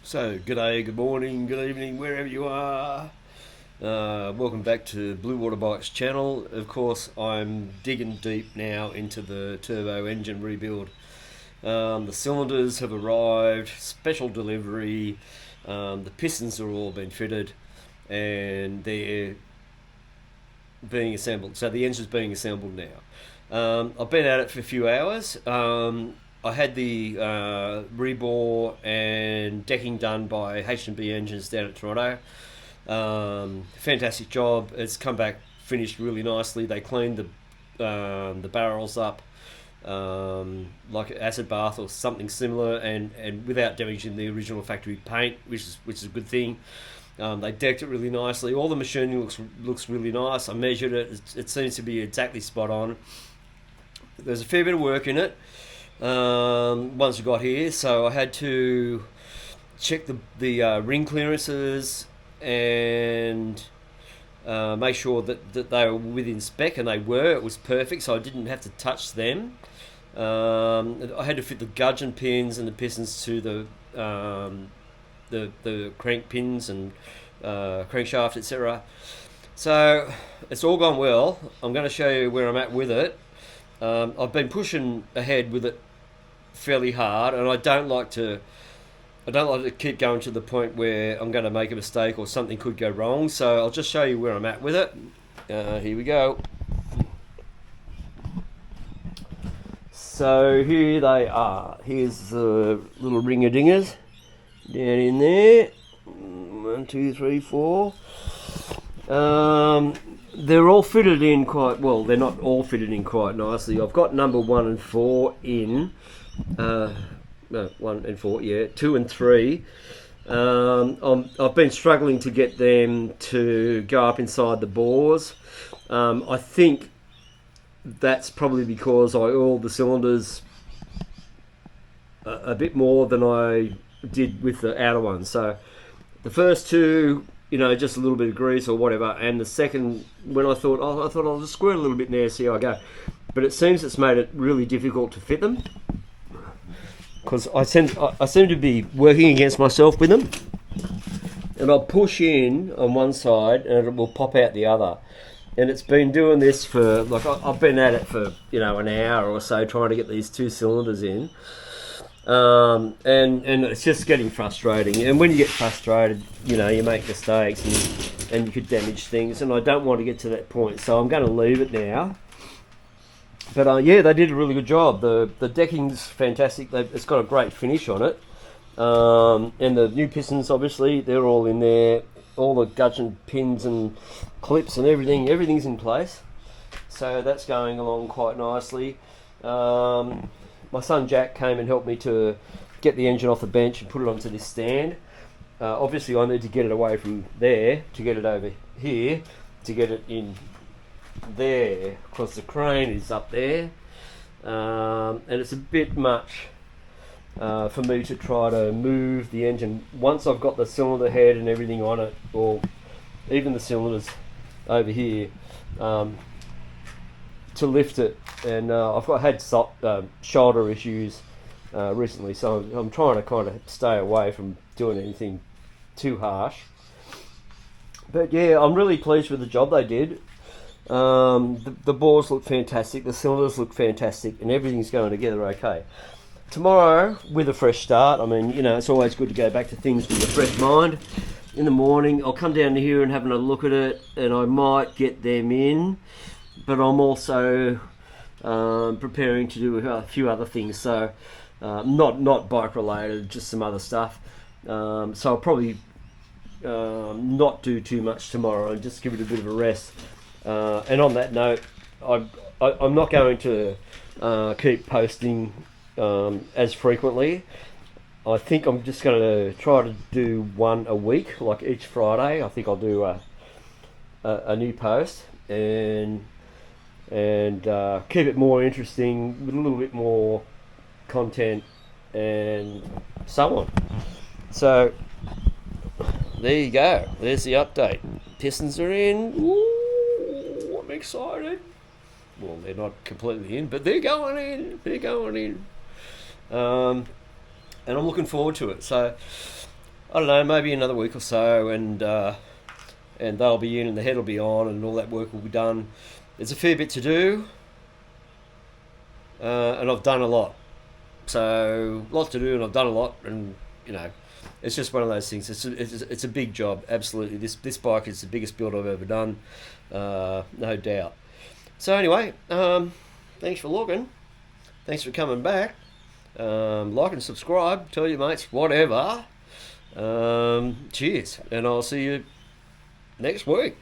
So, good day, good morning, good evening, wherever you are. Welcome back to Blue Water Bikes channel. Of course, I'm digging deep now into the turbo engine rebuild. The cylinders have arrived, special delivery. The pistons are all been fitted, and they're being assembled. So the engine's being assembled now. I've been at it for a few hours. I had the rebore and decking done by H&B Engines down at Toronto. Fantastic job. It's come back finished really nicely. They cleaned the barrels up like an acid bath or something similar, and without damaging the original factory paint, which is a good thing. They decked it really nicely. All the machining looks really nice. I measured it. It seems to be exactly spot on. There's a fair bit of work in it once we got here, so I had to check the ring clearances and make sure that they were within spec, and they were. It was perfect, so I didn't have to touch them. I had to fit the gudgeon pins and the pistons to the crank pins and crankshaft, etc. So it's all gone well. I'm going to show you where I'm at with it. I've been pushing ahead with it fairly hard, and I don't like to keep going to the point where I'm going to make a mistake or something could go wrong. So I'll just show you where I'm at with it. Here we go. So here they are. Here's the little ringer-dingers down in there. 1, 2, 3, 4. They're all fitted in quite well. They're not all fitted in quite nicely. I've got number 1 and 4 in. No, 1 and 4, yeah. 2 and 3. I've been struggling to get them to go up inside the bores. I think that's probably because I oiled the cylinders a bit more than I did with the outer ones. So the first two, just a little bit of grease or whatever, and the second, when I thought I'll just squirt a little bit in there, see how I go. But it seems it's made it really difficult to fit them, because I seem to be working against myself with them, and I'll push in on one side and it will pop out the other. And it's been doing this for, I've been at it for, an hour or so trying to get these two cylinders in. And it's just getting frustrating. And when you get frustrated, you make mistakes and you could damage things. And I don't want to get to that point, so I'm going to leave it now. But yeah, they did a really good job. The decking's fantastic. It's got a great finish on it. And the new pistons, obviously, they're all in there. All the gudgeon pins and clips and everything's in place. So that's going along quite nicely. My son Jack came and helped me to get the engine off the bench and put it onto this stand. Obviously I need to get it away from there to get it over here, to get it in there, because the crane is up there. And it's a bit much for me to try to move the engine once I've got the cylinder head and everything on it, or even the cylinders over here, to lift it. And I've had shoulder issues recently, so I'm trying to kind of stay away from doing anything too harsh. But yeah, I'm really pleased with the job they did. The bores look fantastic, the cylinders look fantastic, and everything's going together okay. Tomorrow, with a fresh start, it's always good to go back to things with a fresh mind. In the morning, I'll come down here and having a look at it, and I might get them in, but I'm also preparing to do a few other things, so not bike related, just some other stuff. So I'll probably not do too much tomorrow and just give it a bit of a rest. And on that note, I'm not going to keep posting as frequently. I think I'm just going to try to do one a week, like each Friday. I think I'll do a new post and keep it more interesting with a little bit more content and so on. So there you go. There's the update. Pistons are in. Ooh, I'm excited. Well, they're not completely in, but they're going in. They're going in. And I'm looking forward to it. So I don't know, maybe another week or so, and they'll be in, and the head will be on, and all that work will be done. There's a fair bit to do, and I've done a lot. So lots to do, and I've done a lot, and you know, it's just one of those things. It's a big job, absolutely. This bike is the biggest build I've ever done, no doubt. So anyway, thanks for looking. Thanks for coming back. Like and subscribe. Tell your mates, whatever. Cheers, and I'll see you next week.